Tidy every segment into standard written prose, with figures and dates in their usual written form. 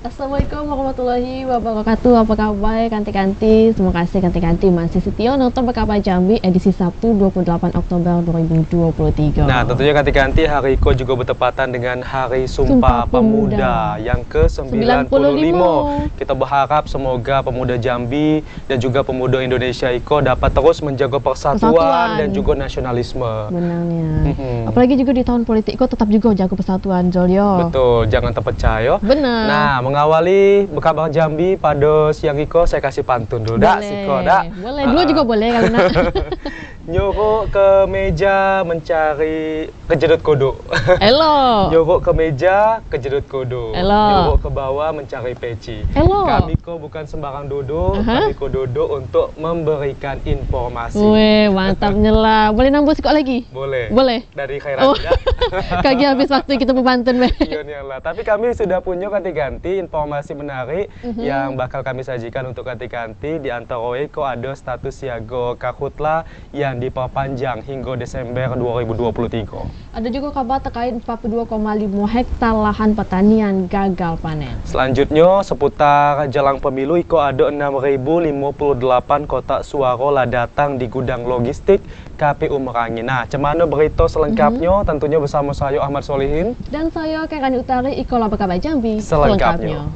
Assalamualaikum warahmatullahi wabarakatuh. Apa kabar kanti-kanti? Terima kasih kanti-kanti masih setia nonton Bekapa Jambi edisi Sabtu 28 Oktober 2023. Nah, tentunya kanti-kanti hari Iko juga bertepatan dengan Hari Sumpah Pemuda yang ke-95. Kita berharap semoga pemuda Jambi dan juga pemuda Indonesia Iko dapat terus menjaga persatuan dan juga nasionalisme. Benarnya. Apalagi juga di tahun politik Iko tetap juga jaga persatuan, Jolio. Betul, jangan terpecah yo. Benar. Nah, mengawali Bekapa Jambi pada siang Iko, saya kasih pantun dulu. Dak, Siko, dak. Boleh, dua juga boleh kalau nak. Nyuruh ke meja mencari kejedut kodok. Elo. Nyuruh ke meja kejedut kodok. Elo. Nyuruh ke bawah mencari peci. Elo. Kami ko bukan sembarang duduk, kami ko duduk untuk memberikan informasi. Wih, mantap nyela. Boleh nambah sikok lagi? Boleh. Boleh. Dari Khairat Oh. Kaki habis waktu kita berpantun, Be. Iya lah. Tapi kami sudah punya ganti-ganti informasi menarik yang bakal kami sajikan untuk ganti-ganti. Di antara ko ada status siaga karhutla yang diperpanjang hingga Desember 2023. Ada juga kabar terkait 42,5 hektar lahan pertanian gagal panen. Selanjutnya seputar jelang pemilu iko ada 6.058 kotak suara lah datang di gudang logistik KPU Merangin. Nah, cemana berita selengkapnya tentunya bersama saya Ahmad Solihin dan saya Kekani Utari Ikola Bekapa Jambi selengkapnya.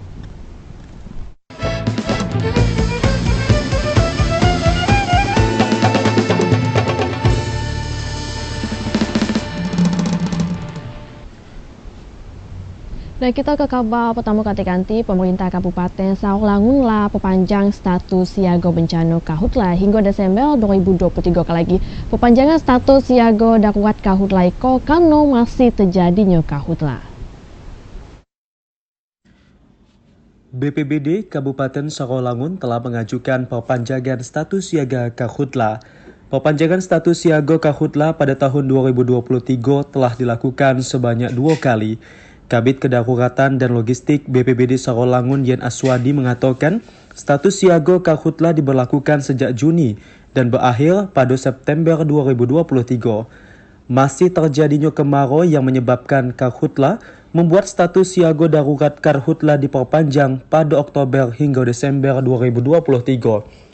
Dan kita ke kabar pertama kanti-kanti. Pemerintah Kabupaten Sarolangun lah perpanjang status siaga bencana karhutla hingga Desember 2023 lagi. Perpanjangan status siaga darurat karhutla iko karena masih terjadinya karhutla. BPBD Kabupaten Sarolangun telah mengajukan perpanjangan status siaga karhutla. Perpanjangan status siaga karhutla pada tahun 2023 telah dilakukan sebanyak 2 kali. Kabid Kedaruratan dan Logistik BPBD Sarolangun Yen Aswadi mengatakan status siaga karhutla diberlakukan sejak Juni dan berakhir pada September 2023. Masih terjadinya kemarau yang menyebabkan karhutla membuat status siaga darurat karhutla diperpanjang pada Oktober hingga Desember 2023.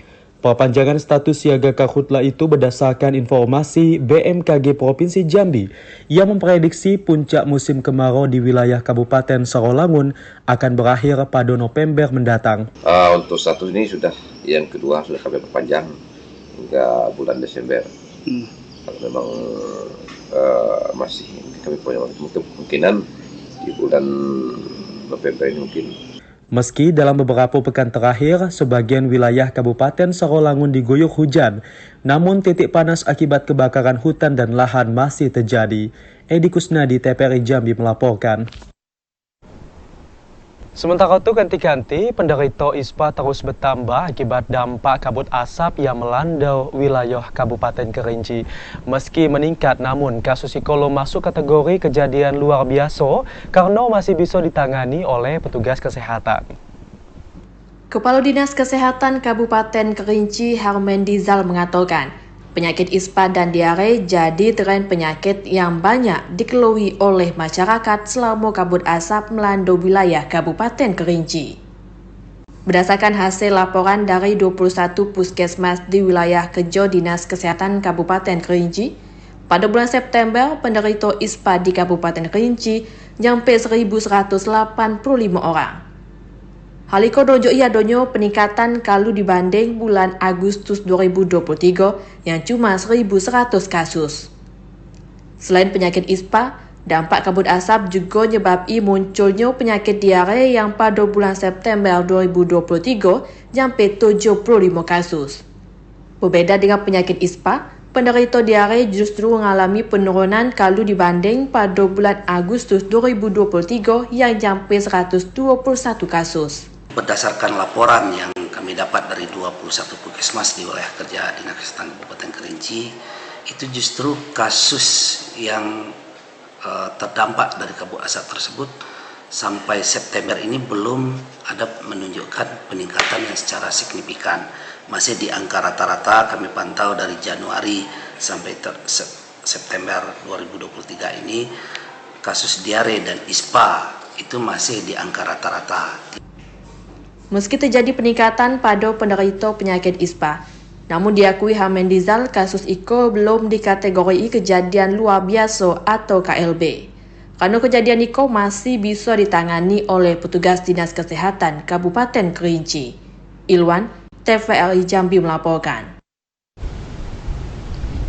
Perpanjangan status siaga karhutla itu berdasarkan informasi BMKG Provinsi Jambi yang memprediksi puncak musim kemarau di wilayah Kabupaten Sarolangun akan berakhir pada November mendatang. Untuk status ini sudah yang kedua sudah kami perpanjang hingga bulan Desember. Kalau memang masih kami punya kemungkinan di bulan November ini mungkin. Meski dalam beberapa pekan terakhir, sebagian wilayah Kabupaten Sarolangun diguyur hujan, namun titik panas akibat kebakaran hutan dan lahan masih terjadi. Edi Kusnadi, TPRI Jambi melaporkan. Sementara itu ganti-ganti penderita ISPA terus bertambah akibat dampak kabut asap yang melanda wilayah Kabupaten Kerinci. Meski meningkat namun kasus Ikolo masuk kategori kejadian luar biasa karena masih bisa ditangani oleh petugas kesehatan. Kepala Dinas Kesehatan Kabupaten Kerinci Hermendizal mengatakan, penyakit ISPA dan diare jadi tren penyakit yang banyak dikeluhi oleh masyarakat selama kabut asap melanda wilayah Kabupaten Kerinci. Berdasarkan hasil laporan dari 21 puskesmas di wilayah kerja Dinas Kesehatan Kabupaten Kerinci, pada bulan September penderita ISPA di Kabupaten Kerinci nyampe 1.185 orang. Haliko dojo ia donyo peningkatan kalau dibanding bulan Agustus 2023 yang cuma 1.100 kasus. Selain penyakit ISPA, dampak kabut asap juga menyebabkan munculnya penyakit diare yang pada bulan September 2023 sampai 75 kasus. Berbeda dengan penyakit ISPA, penderita diare justru mengalami penurunan kalau dibanding pada bulan Agustus 2023 yang sampai 121 kasus. Berdasarkan laporan yang kami dapat dari 21 puskesmas di wilayah kerja Dinas Kesehatan Kabupaten Kerinci, itu justru kasus yang terdampak dari kabut asap tersebut sampai September ini belum ada menunjukkan peningkatan yang secara signifikan. Masih di angka rata-rata kami pantau dari Januari sampai September 2023 ini, kasus diare dan ISPA itu masih di angka rata-rata. Meski terjadi peningkatan pada penderita penyakit ISPA, namun diakui Harmendizal kasus Iko belum dikategorii kejadian luar biasa atau KLB. Karena kejadian Iko masih bisa ditangani oleh petugas Dinas Kesehatan Kabupaten Kerinci. Ilwan, TVRI Jambi melaporkan.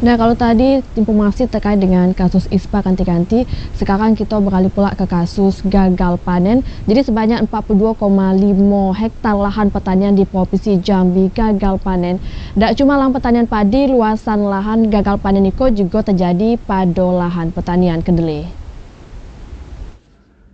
Nah, kalau tadi informasi terkait dengan kasus ISPA ganti-ganti, sekarang kita beralih pula ke kasus gagal panen. Jadi sebanyak 42,5 hektar lahan pertanian di Provinsi Jambi gagal panen. Tak cuma lahan pertanian padi, luasan lahan gagal panen itu juga terjadi pada lahan pertanian kedelai.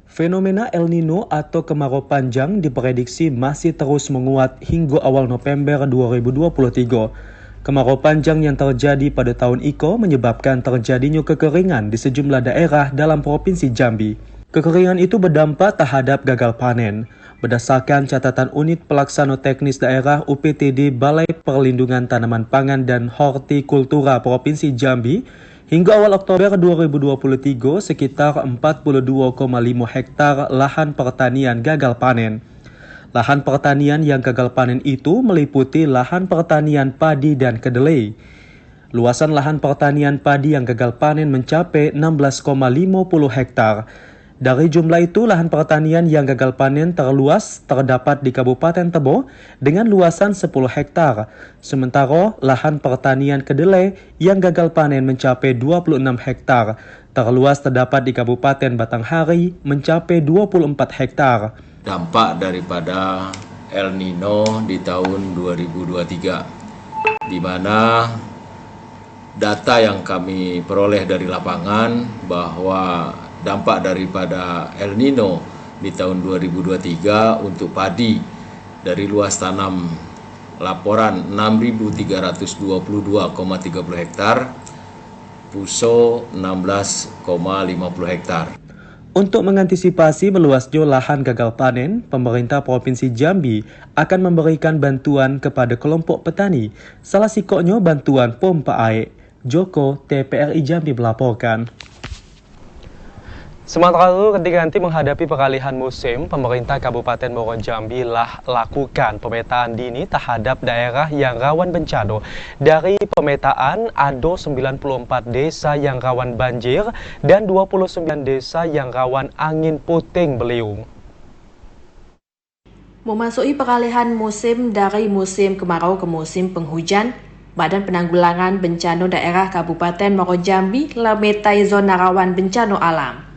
Fenomena El Nino atau kemarau panjang diprediksi masih terus menguat hingga awal November 2023. Kemarau panjang yang terjadi pada tahun Iko menyebabkan terjadinya kekeringan di sejumlah daerah dalam Provinsi Jambi. Kekeringan itu berdampak terhadap gagal panen. Berdasarkan catatan Unit Pelaksana Teknis Daerah UPTD Balai Perlindungan Tanaman Pangan dan Hortikultura Provinsi Jambi, hingga awal Oktober 2023 sekitar 42,5 hektar lahan pertanian gagal panen. Lahan pertanian yang gagal panen itu meliputi lahan pertanian padi dan kedelai. Luasan lahan pertanian padi yang gagal panen mencapai 16,50 hektar. Dari jumlah itu, lahan pertanian yang gagal panen terluas terdapat di Kabupaten Tebo dengan luasan 10 hektar. Sementara lahan pertanian kedelai yang gagal panen mencapai 26 hektar. Terluas terdapat di Kabupaten Batanghari mencapai 24 hektar. Dampak daripada El Nino di tahun 2023, di mana data yang kami peroleh dari lapangan bahwa dampak daripada El Nino di tahun 2023 untuk padi dari luas tanam laporan 6.322,30 hektar, puso 16,50 hektar. Untuk mengantisipasi meluasnya lahan gagal panen, pemerintah Provinsi Jambi akan memberikan bantuan kepada kelompok petani. Salah sikoknya bantuan pompa air. Joko, TVRI Jambi melaporkan. Sementara itu, ketika menghadapi peralihan musim, pemerintah Kabupaten Muaro Jambi lakukan pemetaan dini terhadap daerah yang rawan bencana. Dari pemetaan, ada 94 desa yang rawan banjir dan 29 desa yang rawan angin puting beliung. Memasuki peralihan musim dari musim kemarau ke musim penghujan, Badan Penanggulangan Bencana Daerah Kabupaten Muaro Jambi memetai zona rawan bencana alam.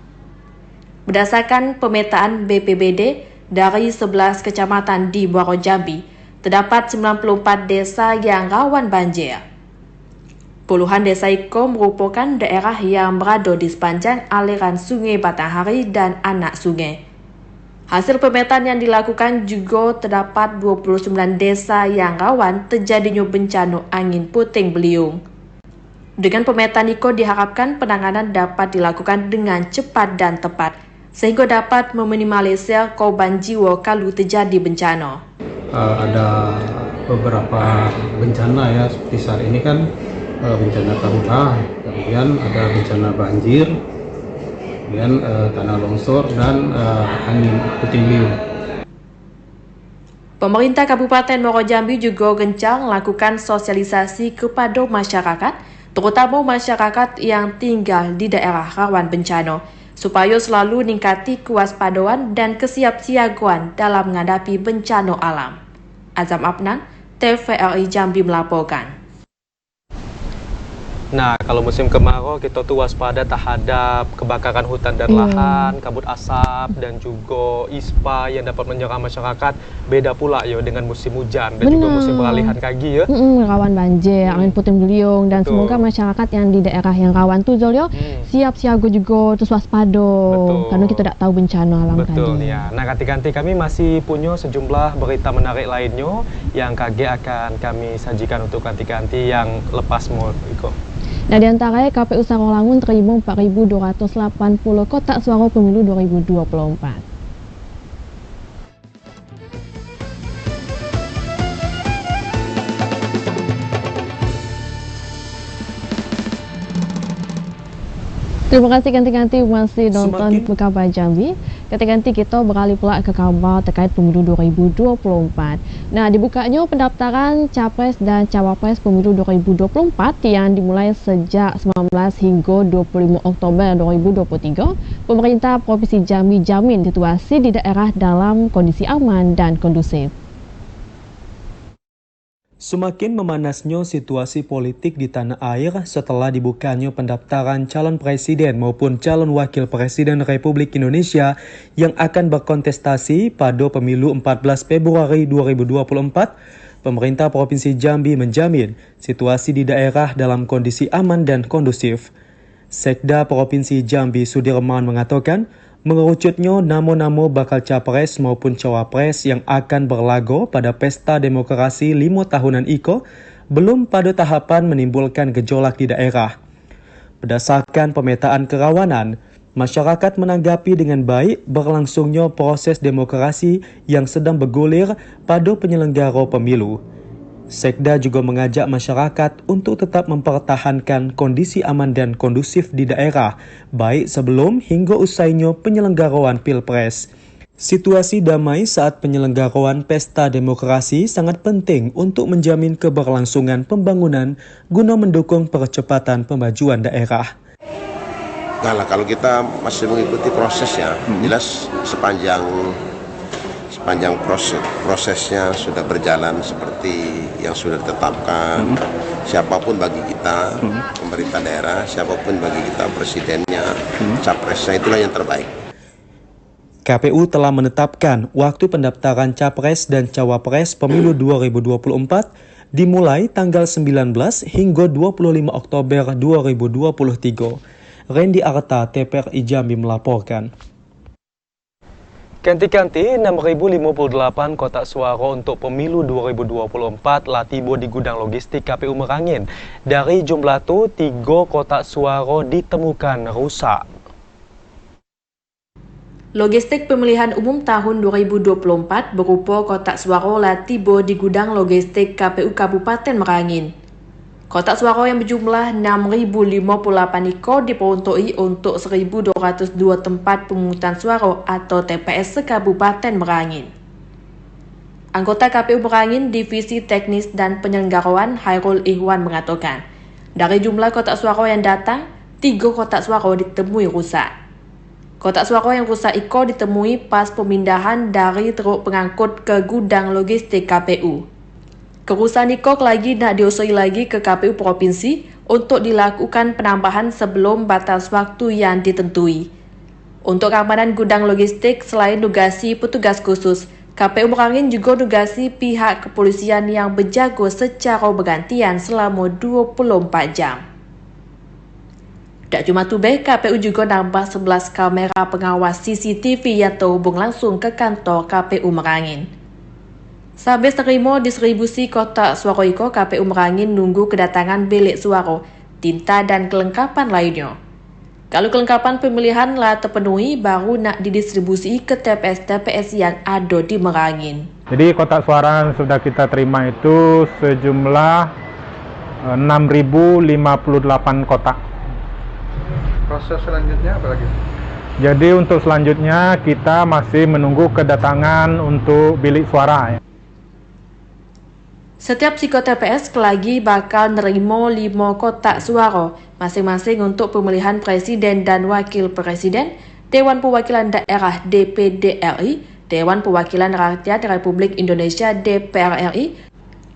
Berdasarkan pemetaan BPBD, dari 11 kecamatan di Muaro Jambi, terdapat 94 desa yang rawan banjir. Puluhan desa itu merupakan daerah yang berada di sepanjang aliran Sungai Batanghari dan anak sungai. Hasil pemetaan yang dilakukan juga terdapat 29 desa yang rawan terjadinya bencana angin puting beliung. Dengan pemetaan itu diharapkan penanganan dapat dilakukan dengan cepat dan tepat, sehingga dapat meminimalisir korban jiwa kalau terjadi bencana. Ada beberapa bencana ya, seperti saat ini kan bencana karhutlah, kemudian ada bencana banjir, kemudian tanah longsor dan angin puting beliung. Pemerintah Kabupaten Muaro Jambi juga gencar melakukan sosialisasi kepada masyarakat, terutama masyarakat yang tinggal di daerah rawan bencana, supaya selalu meningkati kewaspadaan dan kesiapsiagaan dalam menghadapi bencana alam. Azam Abnan, TVRI Jambi melaporkan. Nah, kalau musim kemarau kita tuh waspada terhadap kebakaran hutan dan lahan, kabut asap, dan juga ISPA yang dapat menyerang masyarakat. Beda pula ya dengan musim hujan dan juga musim peralihan kaki ya. Rawan banjir, angin puting beliung, dan semoga masyarakat yang di daerah yang rawan tuh Zolio siap siaga juga, terus waspada, karena kita tidak tahu bencana alam tadi. Betul ya. Nah, ganti-ganti kami masih punya sejumlah berita menarik lainnya yang KG akan kami sajikan untuk ganti-ganti yang lepas mau Iko. Nah, di antaranya KPU Sarolangun terima 4.280 kotak suara pemilu 2024. Terima kasih ganti-ganti masih nonton kabar Jambi. Ganti-ganti kita beralih pula ke kabar terkait pemilu 2024. Nah, dibukanya pendaftaran Capres dan Cawapres pemilu 2024 yang dimulai sejak 19 hingga 25 Oktober 2023. Pemerintah Provinsi Jambi jamin situasi di daerah dalam kondisi aman dan kondusif. Semakin memanasnya situasi politik di tanah air setelah dibukanya pendaftaran calon presiden maupun calon wakil presiden Republik Indonesia yang akan berkontestasi pada pemilu 14 Februari 2024, pemerintah Provinsi Jambi menjamin situasi di daerah dalam kondisi aman dan kondusif. Sekda Provinsi Jambi Sudirman mengatakan, mengerucutnya nama-nama bakal capres maupun cawapres yang akan berlaga pada pesta demokrasi 5 tahunan IKO belum pada tahapan menimbulkan gejolak di daerah. Berdasarkan pemetaan kerawanan, masyarakat menanggapi dengan baik berlangsungnya proses demokrasi yang sedang bergulir pada penyelenggara pemilu. Sekda juga mengajak masyarakat untuk tetap mempertahankan kondisi aman dan kondusif di daerah, baik sebelum hingga usainya penyelenggaraan Pilpres. Situasi damai saat penyelenggaraan pesta demokrasi sangat penting untuk menjamin keberlangsungan pembangunan guna mendukung percepatan pemajuan daerah. Nah, kalau kita masih mengikuti prosesnya, jelas sepanjang prosesnya sudah berjalan seperti yang sudah ditetapkan, siapapun bagi kita, pemerintah daerah, siapapun bagi kita, presidennya, capresnya, itulah yang terbaik. KPU telah menetapkan waktu pendaftaran capres dan cawapres pemilu 2024 dimulai tanggal 19 hingga 25 Oktober 2023. Randy Arta, TPRI Jambi melaporkan. Ganti-ganti 6.058 kotak suara untuk pemilu 2024 lah tiba di gudang logistik KPU Merangin. Dari jumlah itu, 3 kotak suara ditemukan rusak. Logistik pemilihan umum tahun 2024 berupa kotak suara lah tiba di gudang logistik KPU Kabupaten Merangin. Kotak suara yang berjumlah 6.058 ekor diperuntukkan untuk 1.202 tempat pemungutan suara atau TPS se-Kabupaten Merangin. Anggota KPU Merangin Divisi Teknis dan Penyelenggaraan Hairul Ihwan mengatakan, dari jumlah kotak suara yang datang, 3 kotak suara ditemui rusak. Kotak suara yang rusak ekor ditemui pas pemindahan dari truk pengangkut ke gudang logistik KPU. Kerusakan ikok lagi nak diusui lagi ke KPU Provinsi untuk dilakukan penambahan sebelum batas waktu yang ditentui. Untuk keamanan gudang logistik, selain nugasi petugas khusus, KPU Merangin juga nugasi pihak kepolisian yang berjaga secara bergantian selama 24 jam. Tak cuma tu KPU juga nambah 11 kamera pengawas CCTV yang terhubung langsung ke kantor KPU Merangin. Sambil terima distribusi kotak suara iko, KPU Merangin nunggu kedatangan bilik suara, tinta dan kelengkapan lainnya. Kalau kelengkapan pemilihan lah terpenuhi, baru nak didistribusi ke TPS-TPS yang ada di Merangin. Jadi kotak suara yang sudah kita terima itu sejumlah 6.058 kotak. Proses selanjutnya apa lagi? Jadi untuk selanjutnya kita masih menunggu kedatangan untuk bilik suara. Setiap psiko-TPS lagi bakal nerimo 5 kotak suara, masing-masing untuk pemilihan presiden dan wakil presiden, Dewan Perwakilan Daerah DPD RI, Dewan Perwakilan Rakyat Republik Indonesia DPR RI,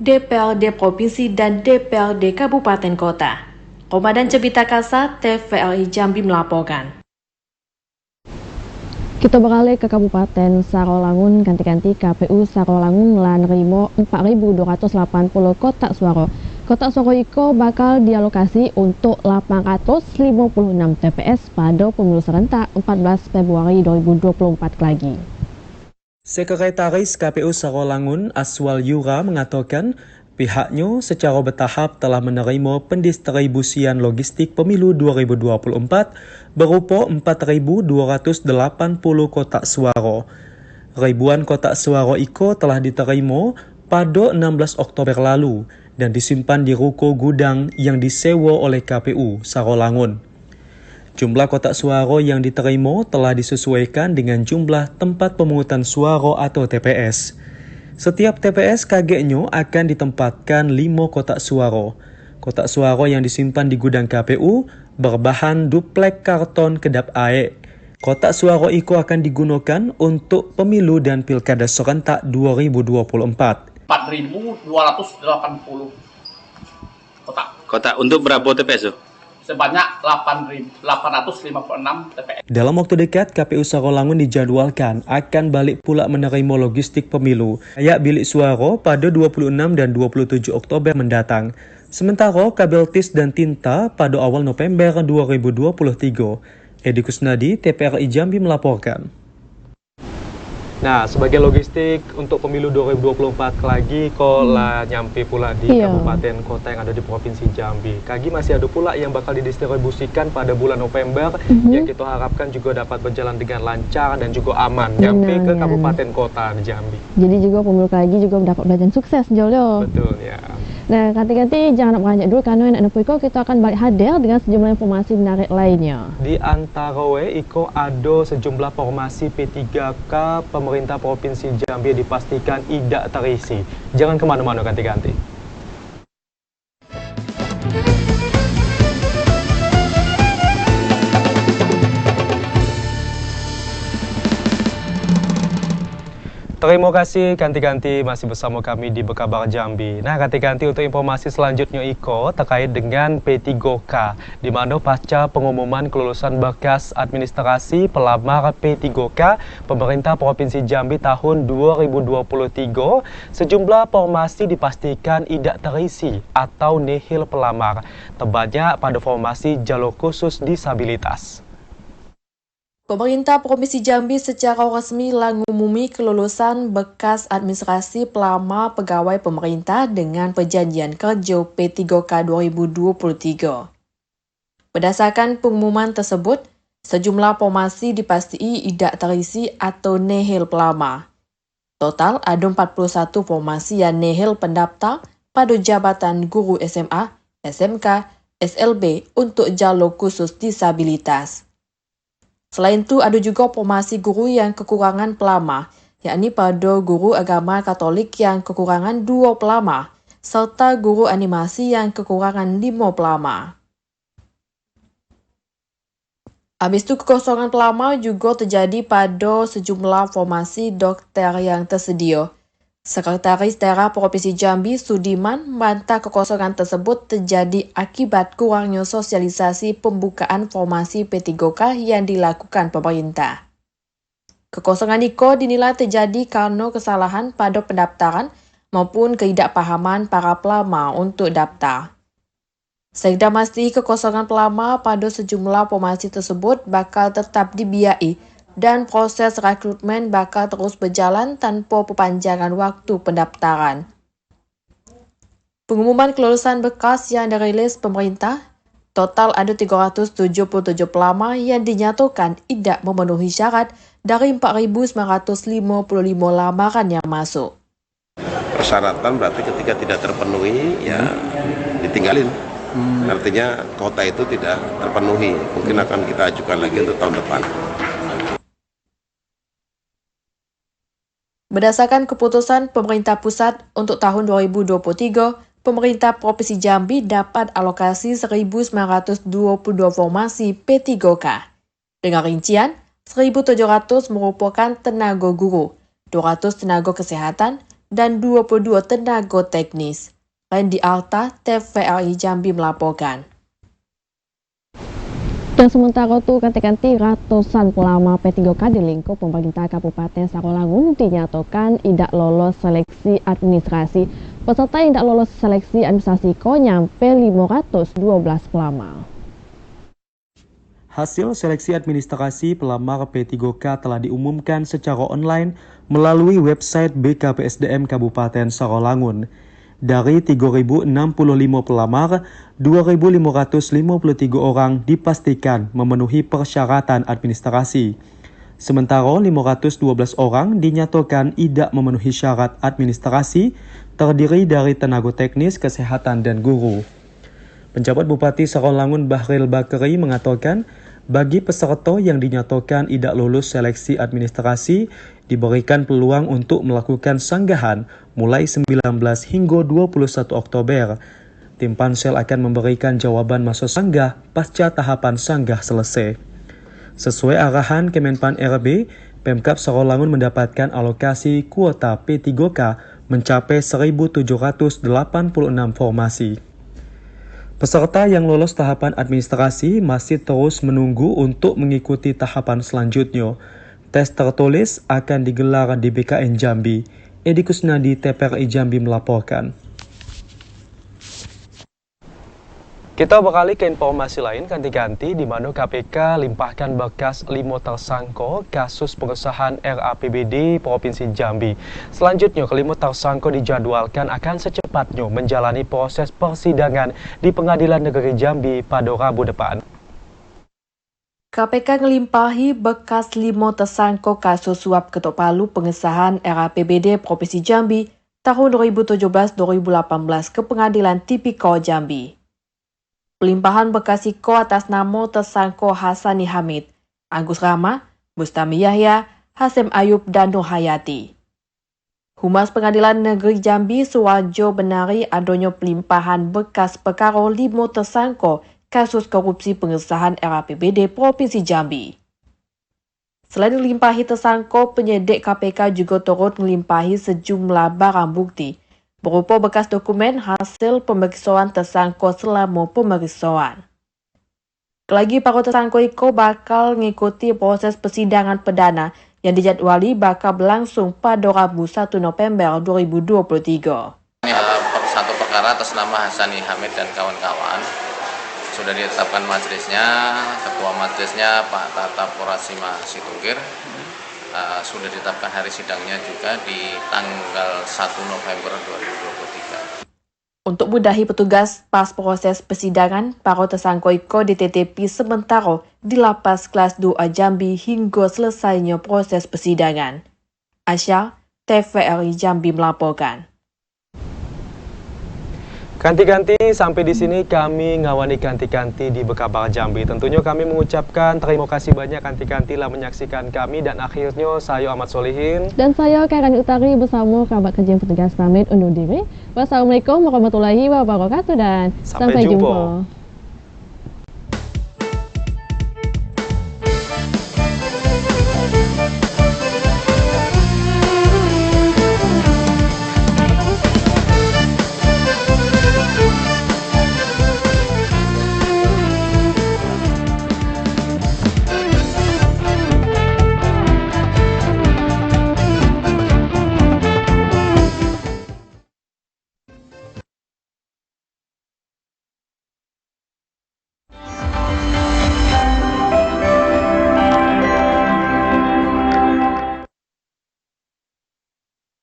DPRD Provinsi dan DPRD Kabupaten Kota. Komandan Cebita Kasa, TVRI Jambi melaporkan. Kita beralih ke Kabupaten Sarolangun, ganti-ganti KPU Sarolangun lah nerimo 4.280 kotak suara. Kotak suara iko bakal dialokasi untuk 856 TPS pada pemilu serentak 14 Februari 2024 lagi. Sekretaris KPU Sarolangun Aswal Yura mengatakan pihaknya secara bertahap telah menerima pendistribusian logistik pemilu 2024 berupa 4.280 kotak suara. Ribuan kotak suara iko telah diterima pada 16 Oktober lalu dan disimpan di ruko gudang yang disewa oleh KPU Sarolangun. Jumlah kotak suara yang diterima telah disesuaikan dengan jumlah tempat pemungutan suara atau TPS. Setiap TPS KG-nya akan ditempatkan 5 kotak suara. Kotak suara yang disimpan di gudang KPU berbahan duplek karton kedap air. Kotak suara itu akan digunakan untuk pemilu dan pilkada serentak 2024. 4.280 kotak. Kotak untuk berapa TPS? Sebanyak 856 TPS. Dalam waktu dekat, KPU Sarolangun dijadwalkan akan balik pula menerima logistik pemilu, kayak bilik suara pada 26 dan 27 Oktober mendatang. Sementara kabel TIS dan tinta pada awal November 2023. Edi Kusnadi, TPRI Jambi melaporkan. Nah, sebagai logistik untuk pemilu 2024 lagi lah nyampe pula di kabupaten kota yang ada di Provinsi Jambi. Kagi masih ada pula yang bakal didistribusikan pada bulan November yang kita harapkan juga dapat berjalan dengan lancar dan juga aman nyampe ke kabupaten kota di Jambi. Jadi juga pemilu Kagi juga dapat berjalan sukses Jolio. Betul ya. Nah, ganti-ganti jangan beranjak dulu karena yang kita akan balik hadir dengan sejumlah informasi menarik lainnya. Di antara Iko ada sejumlah formasi P3K pemerintah Provinsi Jambi dipastikan tidak terisi. Jangan kemana-mana ganti-ganti. Terima kasih ganti-ganti masih bersama kami di Bekabar Jambi. Nah, ganti-ganti untuk informasi selanjutnya Iko terkait dengan P3K, di mana pasca pengumuman kelulusan berkas administrasi pelamar P3K pemerintah Provinsi Jambi tahun 2023, sejumlah formasi dipastikan tidak terisi atau nihil pelamar, terbanyak pada formasi jalur khusus disabilitas. Pemerintah Provinsi Jambi secara resmi mengumumi kelulusan bekas administrasi pelamar pegawai pemerintah dengan perjanjian kerja P3K 2023. Berdasarkan pengumuman tersebut, sejumlah formasi dipastikan tidak terisi atau nihil pelamar. Total ada 41 formasi yang nihil pendaftar pada jabatan guru SMA, SMK, SLB untuk jalur khusus disabilitas. Selain itu, ada juga formasi guru yang kekurangan pelamar, yakni pada guru agama Katolik yang kekurangan 2 pelamar, serta guru animasi yang kekurangan 5 pelamar. Habis itu, kekosongan pelamar juga terjadi pada sejumlah formasi dokter yang tersedia. Sekretaris Daerah Provinsi Jambi, Sudiman, membantah kekosongan tersebut terjadi akibat kurangnya sosialisasi pembukaan formasi P3K yang dilakukan pemerintah. Kekosongan itu dinilai terjadi karena kesalahan pada pendaftaran maupun ketidakpahaman para pelamar untuk daftar. Sekda mesti kekosongan pelamar pada sejumlah formasi tersebut bakal tetap dibiayai dan proses rekrutmen bakal terus berjalan tanpa perpanjangan waktu pendaftaran. Pengumuman kelulusan bekas yang dirilis pemerintah, total ada 377 pelamar yang dinyatakan tidak memenuhi syarat dari 4.955 lamaran yang masuk. Persyaratan berarti ketika tidak terpenuhi, ya ditinggalin. Artinya kota itu tidak terpenuhi, mungkin akan kita ajukan lagi untuk tahun depan. Berdasarkan keputusan pemerintah pusat untuk tahun 2023, pemerintah Provinsi Jambi dapat alokasi 1.922 formasi P3K. Dengan rincian, 1.700 merupakan tenaga guru, 200 tenaga kesehatan, dan 22 tenaga teknis. Randy Arta, TVRI Jambi melaporkan. Dan sementara itu, ganti-ganti ratusan pelamar P3K di lingkup pemerintah Kabupaten Sarolangun dinyatakan tidak lolos seleksi administrasi. Peserta yang tidak lolos seleksi administrasi nyampe 512 pelamar. Hasil seleksi administrasi pelamar P3K telah diumumkan secara online melalui website BKPSDM Kabupaten Sarolangun. Dari 3.065 pelamar, 2.553 orang dipastikan memenuhi persyaratan administrasi. Sementara 512 orang dinyatakan tidak memenuhi syarat administrasi, terdiri dari tenaga teknis, kesehatan, dan guru. Penjabat Bupati Sarolangun Bahril Bakri mengatakan Bagi peserta yang dinyatakan tidak lulus seleksi administrasi, diberikan peluang untuk melakukan sanggahan mulai 19 hingga 21 Oktober. Tim Pansel akan memberikan jawaban masa sanggah pasca tahapan sanggah selesai. Sesuai arahan Kemenpan RB, Pemkab Sarolangun mendapatkan alokasi kuota P3K mencapai 1.786 formasi. Peserta yang lolos tahapan administrasi masih terus menunggu untuk mengikuti tahapan selanjutnya. Tes tertulis akan digelar di BKN Jambi. Edi Kusnadi, TPRI Jambi melaporkan. Kita beralih ke informasi lain ganti-ganti di mana KPK limpahkan berkas 5 tersangka kasus pengesahan RAPBD Provinsi Jambi. Selanjutnya, kelima tersangka dijadwalkan akan secepatnya menjalani proses persidangan di Pengadilan Negeri Jambi pada Rabu depan. KPK ngelimpahi bekas 5 tersangka kasus suap Ketok Palu pengesahan RAPBD Provinsi Jambi tahun 2017-2018 ke Pengadilan Tipikor Jambi. Pelimpahan bekas Iko atas nama tersangka Hasani Hamid, Agus Rama, Bustami Yahya, Hasim Ayub, dan Nur Hayati. Humas Pengadilan Negeri Jambi Suwarjo benari adanya pelimpahan bekas perkara 5 tersangka kasus korupsi pengesahan RAPBD Provinsi Jambi. Selain melimpahi tersangka, penyidik KPK juga turut melimpahi sejumlah barang bukti berupa bekas dokumen hasil pemeriksaan tersangka selama pemeriksaan. Lagi para tersangka Iko bakal mengikuti proses persidangan perdana yang dijadwali bakal berlangsung pada Rabu 1 November 2023. Satu perkara atas nama Hasani Hamid dan kawan-kawan sudah ditetapkan majelisnya, ketua majelisnya Pak Tata Porasima Situngkir. Sudah ditetapkan hari sidangnya juga di tanggal 1 November 2023. Untuk mudahi petugas pas proses persidangan, para tersangka Iko dititipi sementara di Lapas Kelas 2 Jambi hingga selesainya proses persidangan. Asya, TVRI Jambi melaporkan. Ganti-ganti sampai di sini kami ngawani ganti-ganti di Bekabar Jambi. Tentunya kami mengucapkan terima kasih banyak ganti-ganti lah menyaksikan kami, dan akhirnya saya Ahmad Solihin dan saya Karen Utari bersama kerabat kerja petugas pamit undur diri. Wassalamualaikum warahmatullahi wabarakatuh dan sampai jumpa.